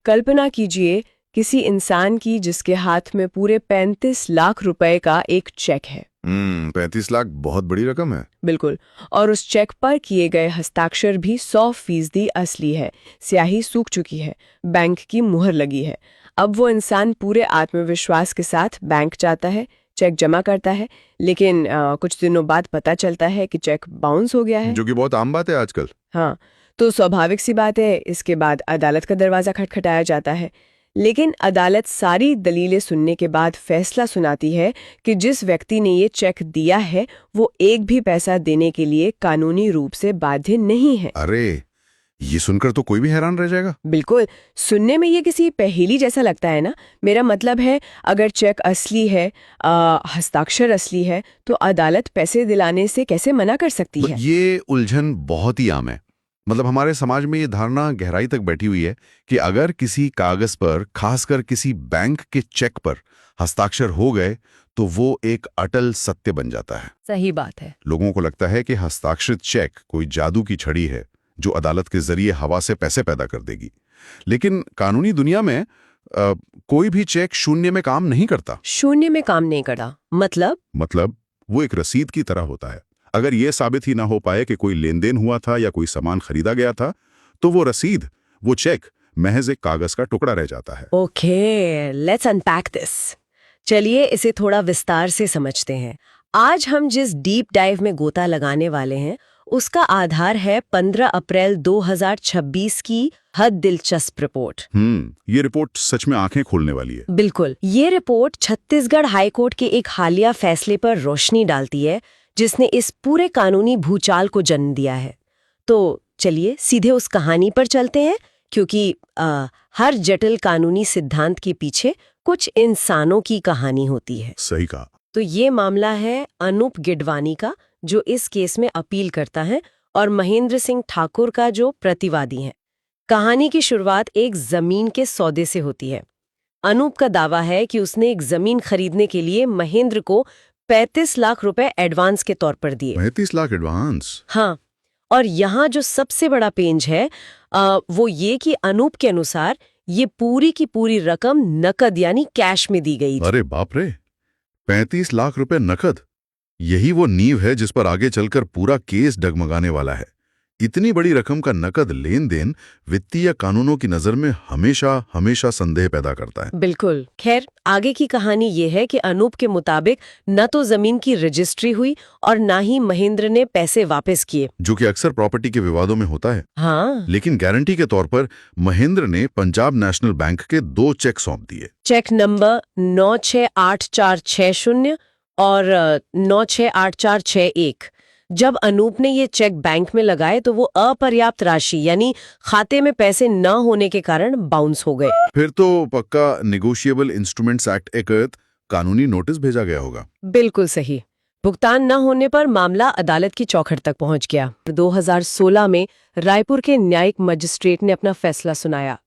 कल्पना कीजिए किसी इंसान की जिसके हाथ में पूरे 35 लाख रुपए का एक चेक है। 35 लाख बहुत बड़ी रकम है। बिल्कुल। और उस चेक पर किए गए हस्ताक्षर भी 100% असली है। स्याही सूख चुकी है, बैंक की मुहर लगी है। अब वो इंसान पूरे आत्मविश्वास के साथ बैंक जाता है, चेक जमा करता है, लेकिन कुछ दिनों बाद पता चलता है कि चेक बाउंस हो गया है। जो कि बहुत आम बात है आजकल। हाँ, तो स्वाभाविक सी बात है, इसके बाद अदालत का दरवाजा खटखटाया जाता है। लेकिन अदालत सारी दलीलें सुनने के बाद फैसला सुनाती है कि जिस व्यक्ति ने ये चेक दिया है वो एक भी पैसा देने के लिए कानूनी रूप से बाध्य नहीं है। अरे, ये सुनकर तो कोई भी हैरान रह जाएगा। बिल्कुल, सुनने में ये किसी पहेली जैसा लगता है ना। मेरा मतलब है, अगर चेक असली है, हस्ताक्षर असली है, तो अदालत पैसे दिलाने से कैसे मना कर सकती है? ये उलझन बहुत ही आम है। मतलब हमारे समाज में ये धारणा गहराई तक बैठी हुई है कि अगर किसी कागज पर, खासकर किसी बैंक के चेक पर हस्ताक्षर हो गए तो वो एक अटल सत्य बन जाता है। सही बात है। लोगों को लगता है कि हस्ताक्षरित चेक कोई जादू की छड़ी है जो अदालत के जरिए हवा से पैसे पैदा कर देगी। लेकिन कानूनी दुनिया में कोई भी चेक शून्य में काम नहीं करता। शून्य में काम नहीं करता मतलब वो एक रसीद की तरह होता है। अगर ये साबित ही ना हो पाए कि कोई लेन देन हुआ था या कोई सामान खरीदा गया था, तो वो रसीद, वो चेक महज एक कागज का टुकड़ा रह जाता है। Okay, let's unpack this. चलिए इसे थोड़ा विस्तार से समझते हैं। आज हम जिस डीप डाइव में गोता लगाने वाले हैं उसका आधार है 15 अप्रैल 2026 की हद दिलचस्प रिपोर्ट। ये रिपोर्ट सच में आंखें खोलने वाली है। बिल्कुल, ये रिपोर्ट छत्तीसगढ़ हाईकोर्ट के एक हालिया फैसले पर रोशनी डालती है जिसने इस पूरे कानूनी भूचाल को जन्म दिया है। तो चलिए सीधे उस कहानी पर चलते हैं, क्योंकि हर जटिल कानूनी सिद्धांत के पीछे कुछ इंसानों की कहानी होती है। सही कहा। तो ये मामला है अनूप गिडवानी का, जो इस केस में अपील करता है, और महेंद्र सिंह ठाकुर का, जो प्रतिवादी है। कहानी की शुरुआत एक जमीन के सौदे से होती है। अनूप का दावा है कि उसने एक जमीन खरीदने के लिए महेंद्र को 35 लाख रुपए एडवांस के तौर पर दिए। 35 लाख एडवांस? हाँ, और यहाँ जो सबसे बड़ा पेंच है वो ये कि अनूप के अनुसार ये पूरी की पूरी रकम नकद यानी कैश में दी गई थी। अरे बाप रे, 35 लाख रुपए नकद! यही वो नींव है जिस पर आगे चलकर पूरा केस डगमगाने वाला है। इतनी बड़ी रकम का नकद लेन देन वित्तीय कानूनों की नजर में हमेशा हमेशा संदेह पैदा करता है। बिल्कुल। खैर, आगे की कहानी ये है कि अनूप के मुताबिक न तो जमीन की रजिस्ट्री हुई और ना ही महेंद्र ने पैसे वापस किए, जो कि अक्सर प्रॉपर्टी के विवादों में होता है। हाँ, लेकिन गारंटी के तौर पर महेंद्र ने पंजाब नेशनल बैंक के 2 चेक सौंप दिए। चेक नंबर 968460 और 968461। जब अनूप ने ये चेक बैंक में लगाए तो वो अपर्याप्त राशि यानी खाते में पैसे न होने के कारण बाउंस हो गए। फिर तो पक्का नेगोशिएबल इंस्ट्रूमेंट्स एक्ट के तहत कानूनी नोटिस भेजा गया होगा। बिल्कुल सही। भुगतान न होने पर मामला अदालत की चौखट तक पहुंच गया। 2016 में रायपुर के न्यायिक मजिस्ट्रेट ने अपना फैसला सुनाया।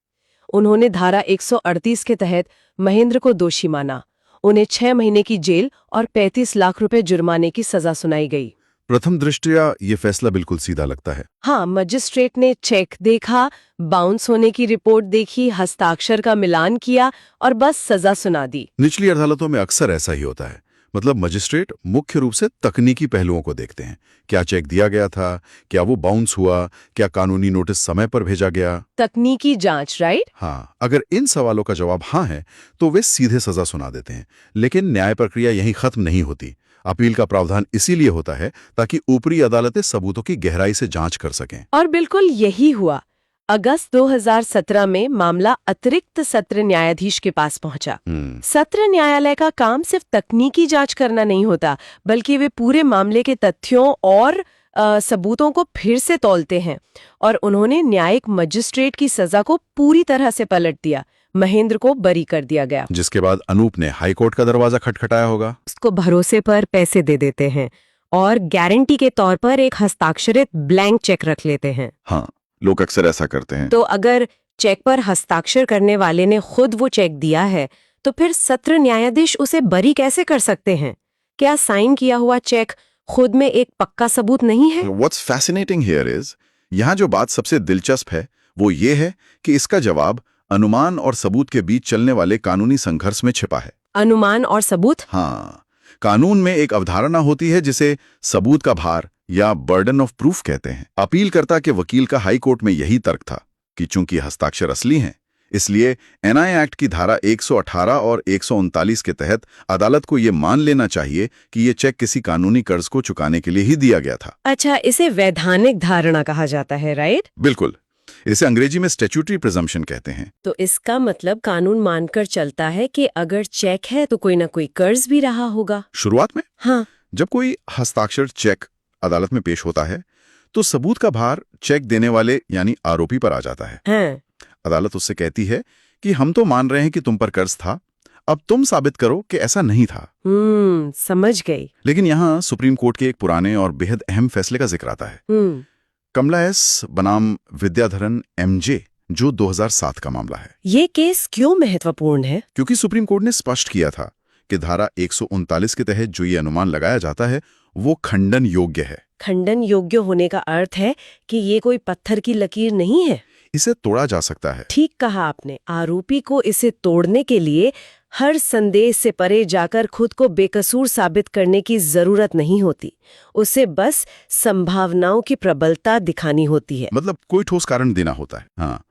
उन्होंने धारा 138 के तहत महेंद्र को दोषी माना। उन्हें 6 महीने की जेल और 35 लाख रुपए जुर्माने की सजा सुनाई गई। प्रथम दृष्टया ये फैसला बिल्कुल सीधा लगता है। हाँ, मजिस्ट्रेट ने चेक देखा, बाउंस होने की रिपोर्ट देखी, हस्ताक्षर का मिलान किया और बस सजा सुना दी। निचली अदालतों में अक्सर ऐसा ही होता है। मतलब मजिस्ट्रेट मुख्य रूप से तकनीकी पहलुओं को देखते हैं। क्या चेक दिया गया था, क्या वो बाउंस हुआ, क्या कानूनी नोटिस समय पर भेजा गया। तकनीकी जांच, राइट? हाँ, अगर इन सवालों का जवाब हाँ है तो वे सीधे सजा सुना देते हैं। लेकिन न्याय प्रक्रिया यहीं खत्म नहीं होती। अपील का प्रावधान इसीलिए होता है ताकि ऊपरी अदालतें सबूतों की गहराई से जांच कर सकें। और बिल्कुल यही हुआ। अगस्त 2017 में मामला अतिरिक्त सत्र न्यायाधीश के पास पहुंचा। सत्र न्यायालय का काम सिर्फ तकनीकी जांच करना नहीं होता, बल्कि वे पूरे मामले के तथ्यों और सबूतों को फिर से तौलते हैं। और उन्होंने न्यायिक मजिस्ट्रेट की सजा को पूरी तरह से पलट दिया। महेंद्र को बरी कर दिया गया। जिसके बाद अनूप ने हाईकोर्ट का दरवाजा खटखटाया होगा। उसको भरोसे पर पैसे दे देते हैं और गारंटी के तौर पर एक हस्ताक्षरित ब्लैंक चेक रख लेते हैं। हाँ, लोग अक्सर ऐसा करते हैं। तो अगर चेक पर हस्ताक्षर करने वाले ने खुद वो चेक दिया है तो फिर सत्र न्यायाधीश उसे बरी कैसे कर सकते हैं? क्या साइन किया हुआ चेक खुद में एक पक्का सबूत नहीं है? What's fascinating here is, यहाँ जो बात सबसे दिलचस्प है वो ये है कि इसका जवाब अनुमान और सबूत के बीच चलने वाले कानूनी संघर्ष में छिपा है। अनुमान और सबूत? हाँ, कानून में एक अवधारणा होती है जिसे सबूत का भार या बर्डन ऑफ प्रूफ कहते हैं। अपीलकर्ता के वकील का हाई कोर्ट में यही तर्क था कि चूंकि हस्ताक्षर असली हैं, इसलिए एनआई एक्ट की धारा 118 और 139 के तहत अदालत को ये मान लेना चाहिए कि ये चेक किसी कानूनी कर्ज को चुकाने के लिए ही दिया गया था। अच्छा, इसे वैधानिक धारणा कहा जाता है, राइट? बिल्कुल, इसे अंग्रेजी में स्टैट्यूटरी प्रिजम्पशन कहते हैं। तो इसका मतलब कानून मानकर चलता है कि अगर चेक है तो कोई ना कोई कर्ज भी रहा होगा। शुरुआत में हाँ। जब कोई हस्ताक्षर चेक अदालत में पेश होता है तो सबूत का भार चेक देने वाले यानी आरोपी पर आ जाता है। हाँ। अदालत उससे कहती है कि हम तो मान रहे हैं कि तुम पर कर्ज था, अब तुम साबित करो कि ऐसा नहीं था। समझ गई। लेकिन यहाँ सुप्रीम कोर्ट के एक पुराने और बेहद अहम फैसले का जिक्र आता है। कमला एस बनाम विद्याधरन एमजे, जो 2007 का मामला है। ये केस क्यों महत्वपूर्ण है? क्योंकि सुप्रीम कोर्ट ने स्पष्ट किया था कि धारा 139 के तहत जो ये अनुमान लगाया जाता है वो खंडन योग्य है। खंडन योग्य होने का अर्थ है कि ये कोई पत्थर की लकीर नहीं है, इसे तोड़ा जा सकता है। ठीक कहा आपने। आरोपी को इसे तोड़ने के लिए हर संदेह से परे जाकर खुद को बेकसूर साबित करने की जरूरत नहीं होती। उसे बस संभावनाओं की प्रबलता दिखानी होती है। मतलब कोई ठोस कारण देना होता है। हाँ,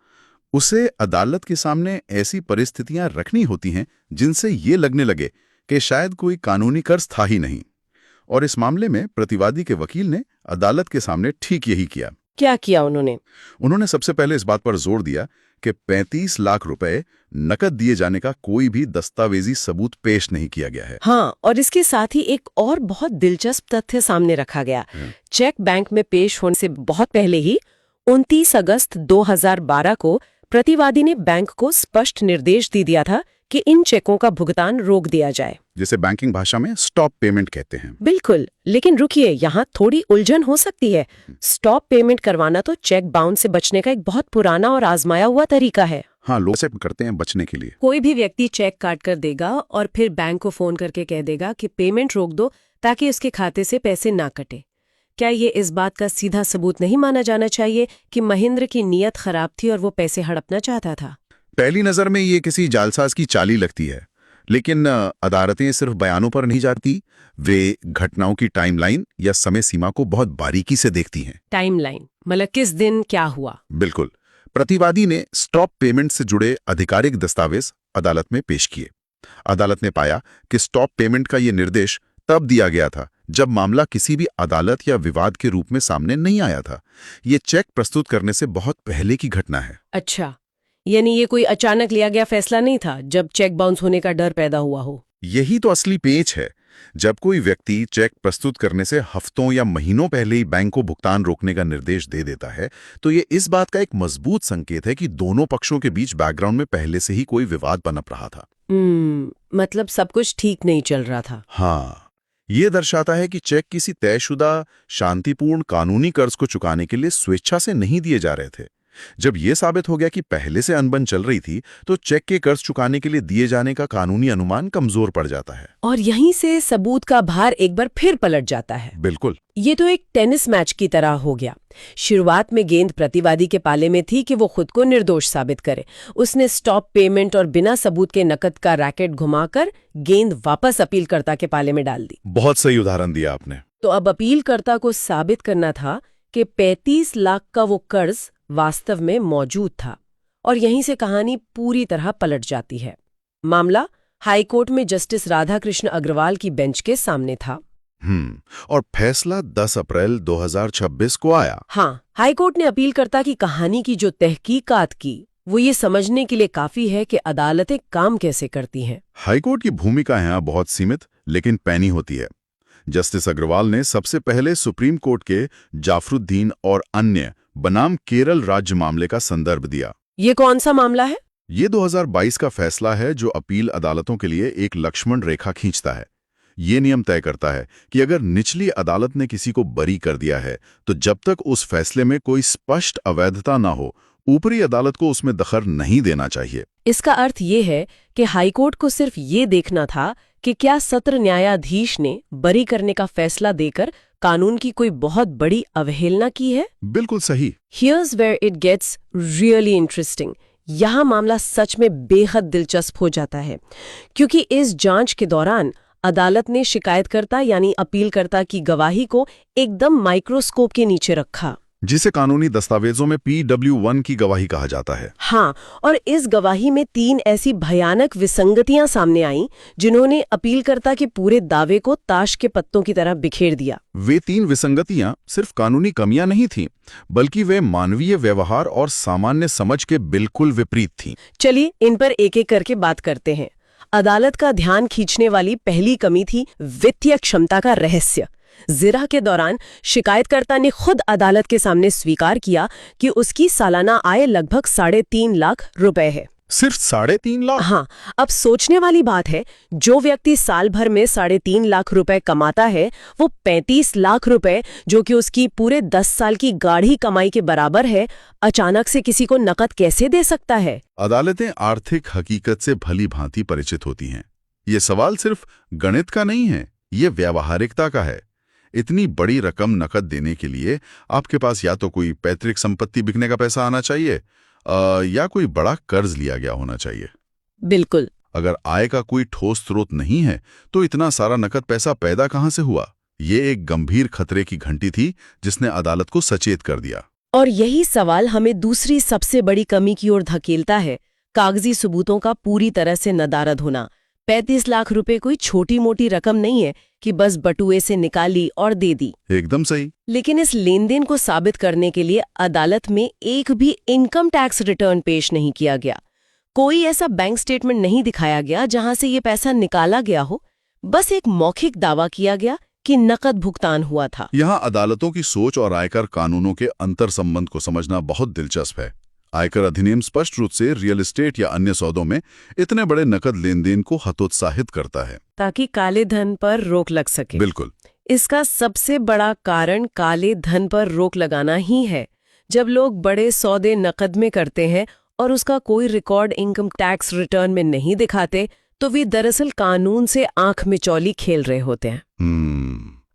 उसे अदालत के सामने ऐसी परिस्थितियां रखनी होती हैं जिनसे ये लगने लगे कि शायद कोई कानूनी कर्ज था ही नहीं। और इस मामले में प्रतिवादी के वकील ने अदालत के सामने ठीक यही किया। क्या किया उन्होंने? उन्होंने सबसे पहले इस बात पर जोर दिया कि 35 लाख रुपए नकद दिए जाने का कोई भी दस्तावेजी सबूत पेश नहीं किया गया है। हाँ, और इसके साथ ही एक और बहुत दिलचस्प तथ्य सामने रखा गया। चेक बैंक में पेश होने से बहुत पहले ही 29 अगस्त 2012 को प्रतिवादी ने बैंक को स्पष्ट निर्देश दे दिया था कि इन चेकों का भुगतान रोक दिया जाए, जिसे बैंकिंग भाषा में स्टॉप पेमेंट कहते हैं। बिल्कुल, लेकिन रुकिए, यहाँ थोड़ी उलझन हो सकती है। स्टॉप पेमेंट करवाना तो चेक बाउंस से बचने का एक बहुत पुराना और आजमाया हुआ तरीका है। हाँ, लोग ऐसे करते हैं बचने के लिए। कोई भी व्यक्ति चेक काट कर देगा और फिर बैंक को फोन करके कह देगा कि पेमेंट रोक दो ताकि उसके खाते से पैसे ना कटे। क्या ये इस बात का सीधा सबूत नहीं माना जाना चाहिए कि महेंद्र की नीयत खराब थी और वो पैसे हड़पना चाहता था? पहली नजर में ये किसी जालसाज की चाली लगती है, लेकिन अदालतें सिर्फ बयानों पर नहीं जाती, वे घटनाओं की टाइमलाइन या समय सीमा को बहुत बारीकी से देखती हैं। टाइमलाइन मतलब किस दिन क्या हुआ? बिल्कुल। प्रतिवादी ने स्टॉप पेमेंट से जुड़े आधिकारिक दस्तावेज अदालत में पेश किए। अदालत ने पाया कि स्टॉप पेमेंट का ये निर्देश तब दिया गया था जब मामला किसी भी अदालत या विवाद के रूप में सामने नहीं आया था। ये चेक प्रस्तुत करने से बहुत पहले की घटना है। अच्छा, यानी ये कोई अचानक लिया गया फैसला नहीं था जब चेक बाउंस होने का डर पैदा हुआ हो। यही तो असली पेच है। जब कोई व्यक्ति चेक प्रस्तुत करने से हफ्तों या महीनों पहले ही बैंक को भुगतान रोकने का निर्देश दे देता है, तो ये इस बात का एक मजबूत संकेत है कि दोनों पक्षों के बीच बैकग्राउंड में पहले से ही कोई विवाद पनप रहा था। मतलब सब कुछ ठीक नहीं चल रहा था। हाँ, ये दर्शाता है कि चेक किसी तयशुदा शांतिपूर्ण कानूनी कर्ज को चुकाने के लिए स्वेच्छा से नहीं दिए जा रहे थे। जब यह साबित हो गया कि पहले से अनबन चल रही थी, तो चेक के कर्ज चुकाने के लिए दिए जाने का कानूनी अनुमान कमजोर पड़ जाता है और यहीं से सबूत का भार एक बार फिर पलट जाता है। बिल्कुल। ये तो एक टेनिस मैच की तरह हो गया। शुरुआत में गेंद प्रतिवादी के पाले में थी कि वो खुद को निर्दोष साबित करे। उसने स्टॉप पेमेंट और बिना सबूत के नकद का रैकेट घुमाकर गेंद वापस अपीलकर्ता के पाले में डाल दी। बहुत सही उदाहरण दिया आपने। तो अब अपीलकर्ता को साबित करना था कि 35 लाख का वो कर्ज वास्तव में मौजूद था, और यहीं से कहानी पूरी तरह पलट जाती है। मामला हाईकोर्ट में जस्टिस राधाकृष्ण अग्रवाल की बेंच के सामने था। और फैसला 10 अप्रैल 2026 को आया। हाँ, हाईकोर्ट ने अपीलकर्ता की कहानी की जो तहकीकात की, वो ये समझने के लिए काफी है कि अदालतें काम कैसे करती हैं। हाईकोर्ट की भूमिका यहाँ बहुत सीमित लेकिन पैनी होती है। जस्टिस अग्रवाल ने सबसे पहले सुप्रीम कोर्ट के जाफरुद्दीन और अन्य बनाम केरल राज्य मामले का संदर्भ दिया। ये कौन सा मामला है? ये 2022 का फैसला है जो अपील अदालतों के लिए एक लक्ष्मण रेखा खींचता है। ये नियम तय करता है कि अगर निचली अदालत ने किसी को बरी कर दिया है, तो जब तक उस फैसले में कोई स्पष्ट अवैधता न हो, ऊपरी अदालत को उसमें दखल नहीं देना चाहिए। इसका अर्थ ये है कि हाईकोर्ट को सिर्फ ये देखना था कि क्या सत्र न्यायाधीश ने बरी करने का फैसला देकर कानून की कोई बहुत बड़ी अवहेलना की है। बिल्कुल सही। Here's where it gets really interesting. यहाँ मामला सच में बेहद दिलचस्प हो जाता है, क्योंकि इस जांच के दौरान अदालत ने शिकायतकर्ता यानी अपीलकर्ता की गवाही को एकदम माइक्रोस्कोप के नीचे रखा। जिसे कानूनी दस्तावेजों में PW1 की गवाही कहा जाता है। हाँ, और इस गवाही में 3 ऐसी भयानक विसंगतियां सामने आईं जिन्होंने अपीलकर्ता के पूरे दावे को ताश के पत्तों की तरह बिखेर दिया। वे 3 विसंगतियां सिर्फ कानूनी कमियां नहीं थीं, बल्कि वे मानवीय व्यवहार और सामान्य समझ के बिल्कुल विपरीत थीं। चलिए इन पर एक एक करके बात करते हैं। अदालत का ध्यान खींचने वाली पहली कमी थी वित्तीय क्षमता का रहस्य। जिरा के दौरान शिकायतकर्ता ने खुद अदालत के सामने स्वीकार किया कि उसकी सालाना आय लगभग 3.5 लाख रुपए है। सिर्फ 3.5 लाख? हाँ, अब सोचने वाली बात है, जो व्यक्ति साल भर में 3.5 लाख रुपए कमाता है, वो 35 लाख रुपए, जो कि उसकी पूरे 10 साल की गाढ़ी कमाई के बराबर है, अचानक से किसी को नकद कैसे दे सकता है? अदालतें आर्थिक हकीकत से भली भांति परिचित होती हैं। ये सवाल सिर्फ गणित का नहीं है, ये व्यावहारिकता का है। इतनी बड़ी रकम नकद देने के लिए आपके पास या तो कोई पैतृक संपत्ति बिकने का पैसा आना चाहिए या कोई बड़ा कर्ज लिया गया होना चाहिए। बिल्कुल। अगर आय का कोई ठोस स्रोत नहीं है तो इतना सारा नकद पैसा पैदा कहां से हुआ? ये एक गंभीर खतरे की घंटी थी जिसने अदालत को सचेत कर दिया। और यही सवाल हमें दूसरी सबसे बड़ी कमी की ओर धकेलता है, कागजी सबूतों का पूरी तरह से नदारद होना। 35 लाख रुपए कोई छोटी मोटी रकम नहीं है कि बस बटुए से निकाली और दे दी। एकदम सही। लेकिन इस लेन देन को साबित करने के लिए अदालत में एक भी इनकम टैक्स रिटर्न पेश नहीं किया गया। कोई ऐसा बैंक स्टेटमेंट नहीं दिखाया गया जहां से ये पैसा निकाला गया हो। बस एक मौखिक दावा किया गया कि नकद भुगतान हुआ था। यहाँ अदालतों की सोच और आयकर कानूनों के अंतर संबंध को समझना बहुत दिलचस्प है। आयकर अधिनियम स्पष्ट रूप से रियल एस्टेट या अन्य सौदों में इतने बड़े नकद लेन देन को हतोत्साहित करता है, ताकि काले धन पर रोक लग सके। बिल्कुल। इसका सबसे बड़ा कारण काले धन पर रोक लगाना ही है। जब लोग बड़े सौदे नकद में करते हैं और उसका कोई रिकॉर्ड इनकम टैक्स रिटर्न में नहीं दिखाते, तो वे दरअसल कानून से आंख मिचौली खेल रहे होते हैं।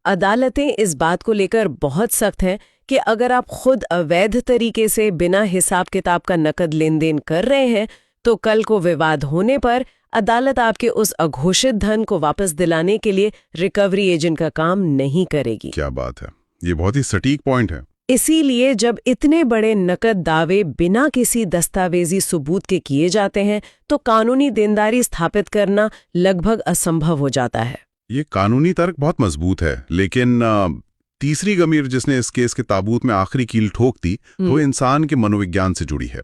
अदालतें इस बात को लेकर बहुत सख्त हैं कि अगर आप खुद अवैध तरीके से बिना हिसाब किताब का नकद लेन देन कर रहे हैं, तो कल को विवाद होने पर अदालत आपके उस अघोषित धन को वापस दिलाने के लिए रिकवरी एजेंट का काम नहीं करेगी। क्या बात है, ये बहुत ही सटीक पॉइंट है। इसीलिए जब इतने बड़े नकद दावे बिना किसी दस्तावेजी सबूत के किए जाते हैं, तो कानूनी देनदारी स्थापित करना लगभग असंभव हो जाता है। ये कानूनी तर्क बहुत मजबूत है, लेकिन तीसरी गमीर जिसने इस केस के ताबूत में आखिरी कील ठोक दी, वो इंसान के मनोविज्ञान से जुड़ी है।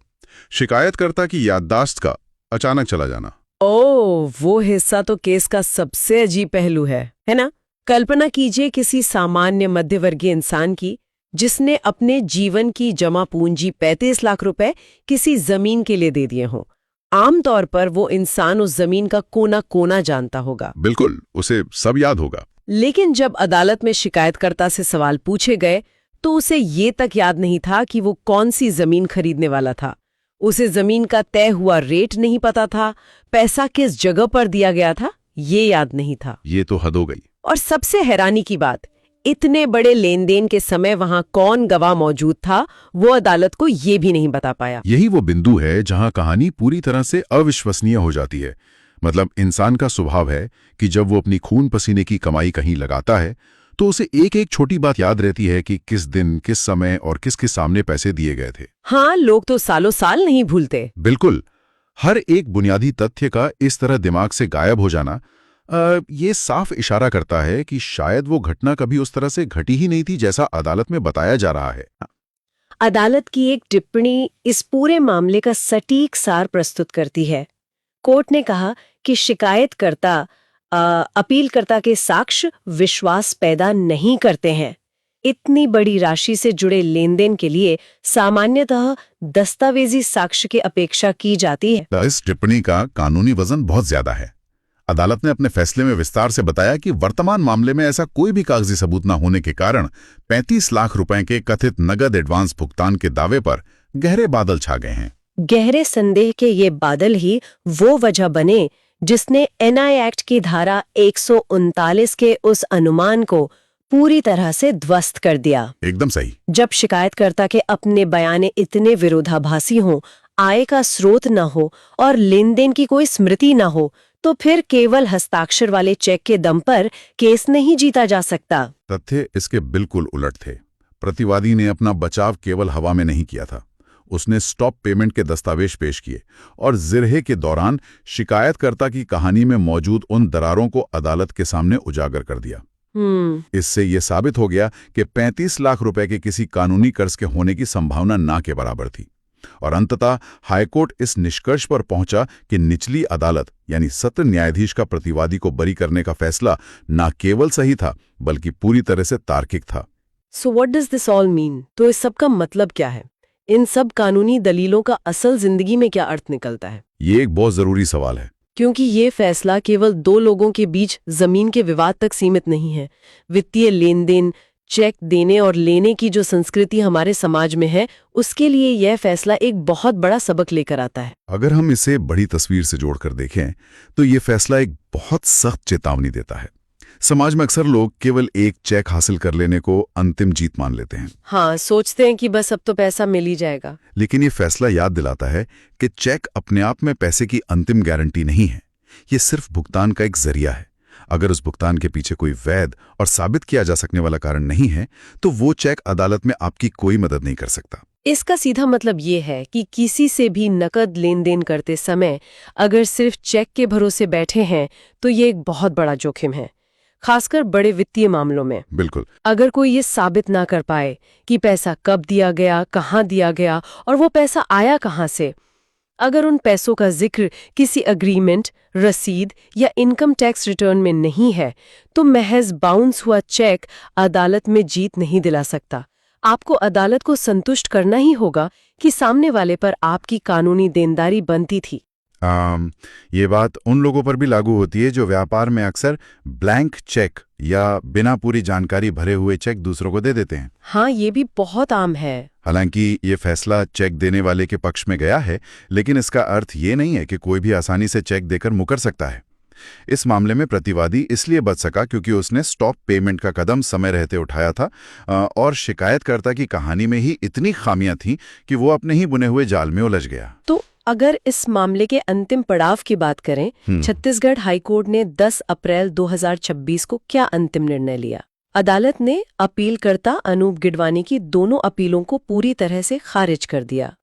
शिकायतकर्ता की याददाश्त का अचानक चला जाना। वो हिस्सा तो केस का सबसे अजीब पहलू है ना? कल्पना कीजिए किसी सामान्य मध्यवर्गीय इंसान की, जिसने अपने जीवन की जमा पूंजी 35 लाख रुपए किसी जमीन के लिए दे दिए हों। आमतौर पर वो इंसान उस जमीन का कोना कोना जानता होगा। बिल्कुल, उसे सब याद होगा। लेकिन जब अदालत में शिकायतकर्ता से सवाल पूछे गए, तो उसे ये तक याद नहीं था कि वो कौन सी जमीन खरीदने वाला था। उसे जमीन का तय हुआ रेट नहीं पता था, पैसा किस जगह पर दिया गया था ये याद नहीं था। ये तो हद हो गई। और सबसे हैरानी की बात, इतने बड़े लेन देन के समय वहां कौन गवाह मौजूद था, वो अदालत को ये भी नहीं बता पाया। यही वो बिंदु है जहां कहानी पूरी तरह से अविश्वसनीय हो जाती है। मतलब इंसान का स्वभाव है कि जब वो अपनी खून पसीने की कमाई कहीं लगाता है, तो उसे एक एक छोटी बात याद रहती है कि किस दिन, किस समय और किसके सामने पैसे दिए गए थे। हाँ, लोग तो सालों साल नहीं भूलते। बिल्कुल। हर एक बुनियादी तथ्य का इस तरह दिमाग से गायब हो जाना ये साफ इशारा करता है कि शायद वो घटना कभी उस तरह से घटी ही नहीं थी जैसा अदालत में बताया जा रहा है। अदालत की एक टिप्पणी इस पूरे मामले का सटीक सार प्रस्तुत करती है। कोर्ट ने कहा कि शिकायतकर्ता अपीलकर्ता के साक्ष्य विश्वास पैदा नहीं करते हैं। इतनी बड़ी राशि से जुड़े लेन देन के लिए सामान्यतः दस्तावेजी साक्ष्य की अपेक्षा की जाती है। इस टिप्पणी का कानूनी वजन बहुत ज्यादा है। अदालत ने अपने फैसले में विस्तार से बताया कि वर्तमान मामले में ऐसा कोई भी कागजी सबूत न होने के कारण 35 लाख रुपए के कथित नगद एडवांस भुगतान के दावे पर गहरे बादल छा गए हैं। गहरे संदेह के ये बादल ही वो वजह बने जिसने एनआई एक्ट की धारा 139 के उस अनुमान को पूरी तरह से ध्वस्त कर दिया। एकदम सही। जब शिकायतकर्ता के अपने बयाने इतने विरोधाभासी हों, आय का स्रोत न हो और लेन देन की कोई स्मृति न हो, तो फिर केवल हस्ताक्षर वाले चेक के दम पर केस नहीं जीता जा सकता। तथ्य इसके बिल्कुल उलट थे। प्रतिवादी ने अपना बचाव केवल हवा में नहीं किया था, उसने स्टॉप पेमेंट के दस्तावेज पेश किए और जिरहे के दौरान शिकायतकर्ता की कहानी में मौजूद उन दरारों को अदालत के सामने उजागर कर दिया। इससे यह साबित हो गया कि 35 लाख रुपए के किसी कानूनी कर्ज के होने की संभावना ना के बराबर थी और अंततः हाईकोर्ट इस निष्कर्ष पर पहुंचा कि निचली अदालत यानी सत्र न्यायाधीश का प्रतिवादी को बरी करने का फैसला न केवल सही था बल्कि पूरी तरह से तार्किक था। So what does this all mean? तो इस सब का मतलब क्या है? इन सब कानूनी दलीलों का असल जिंदगी में क्या अर्थ निकलता है? ये एक बहुत जरूरी सवाल है, क्योंकि ये फैसला केवल दो लोगों के बीच जमीन के विवाद तक सीमित नहीं है। वित्तीय लेन देन, चेक देने और लेने की जो संस्कृति हमारे समाज में है, उसके लिए यह फैसला एक बहुत बड़ा सबक लेकर आता है। अगर हम इसे बड़ी तस्वीर से जोड़कर देखें तो ये फैसला एक बहुत सख्त चेतावनी देता है। समाज में अक्सर लोग केवल एक चेक हासिल कर लेने को अंतिम जीत मान लेते हैं। हाँ, सोचते हैं कि बस अब तो पैसा मिल ही जाएगा। लेकिन ये फैसला याद दिलाता है कि चेक अपने आप में पैसे की अंतिम गारंटी नहीं है, ये सिर्फ भुगतान का एक जरिया है। अगर उस भुगतान के पीछे कोई वैध और साबित किया जा सकने वाला कारण नहीं है तो वो चेक अदालत में आपकी कोई मदद नहीं कर सकता। इसका सीधा मतलब ये है कि किसी से भी नकद लेन देन करते समय अगर सिर्फ चेक के भरोसे बैठे हैं तो ये एक बहुत बड़ा जोखिम है, खासकर बड़े वित्तीय मामलों में। बिल्कुल। अगर कोई ये साबित ना कर पाए कि पैसा कब दिया गया, कहाँ दिया गया और वो पैसा आया कहाँ से, अगर उन पैसों का जिक्र किसी अग्रीमेंट, रसीद या इनकम टैक्स रिटर्न में नहीं है, तो महज बाउंस हुआ चेक अदालत में जीत नहीं दिला सकता। आपको अदालत को संतुष्ट करना ही होगा कि सामने वाले पर आपकी कानूनी देनदारी बनती थी। ये बात उन लोगों पर भी लागू होती है जो व्यापार में अक्सर ब्लैंक चेक या बिना पूरी जानकारी भरे हुए चेक दूसरों को दे देते हैं। हाँ, ये भी बहुत आम है। हालांकि ये फैसला चेक देने वाले के पक्ष में गया है, लेकिन इसका अर्थ ये नहीं है कि कोई भी आसानी से चेक देकर मुकर सकता है। इस मामले में प्रतिवादी इसलिए बच सका क्योंकि उसने स्टॉप पेमेंट का कदम समय रहते उठाया था और शिकायतकर्ता की कहानी में ही इतनी खामियां थीं कि वो अपने ही बुने हुए जाल में उलझ गया। तो अगर इस मामले के अंतिम पड़ाव की बात करें, छत्तीसगढ़ हाईकोर्ट ने 10 अप्रैल 2026 को क्या अंतिम निर्णय लिया? अदालत ने अपीलकर्ता अनूप गिडवानी की दोनों अपीलों को पूरी तरह से खारिज कर दिया।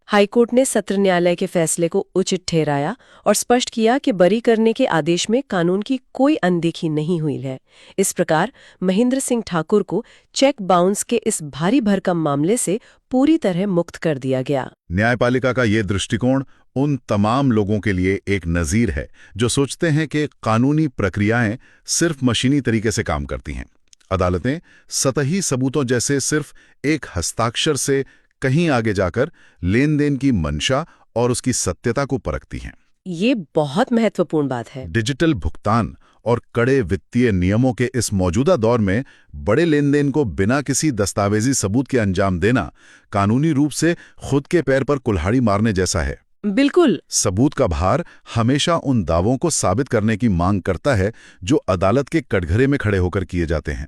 हाईकोर्ट ने सत्र न्यायालय के फैसले को उचित ठहराया और स्पष्ट किया कि बरी करने के आदेश में कानून की कोई अनदेखी नहीं हुई है। इस प्रकार महेंद्र सिंह ठाकुर को चेक बाउंस के इस भारी भरकम मामले से पूरी तरह मुक्त कर दिया गया। न्यायपालिका का ये दृष्टिकोण उन तमाम लोगों के लिए एक नजीर है जो सोचते हैं कि कानूनी प्रक्रियाएं सिर्फ मशीनी तरीके से काम करती हैं। अदालतें सतही सबूतों जैसे सिर्फ एक हस्ताक्षर से कहीं आगे जाकर लेन देन की मंशा और उसकी सत्यता को परखती हैं। ये बहुत महत्वपूर्ण बात है। डिजिटल भुगतान और कड़े वित्तीय नियमों के इस मौजूदा दौर में बड़े लेन देन को बिना किसी दस्तावेजी सबूत के अंजाम देना कानूनी रूप से खुद के पैर पर कुल्हाड़ी मारने जैसा है। बिल्कुल। सबूत का भार हमेशा उन दावों को साबित करने की मांग करता है जो अदालत के कटघरे में खड़े होकर किए जाते हैं।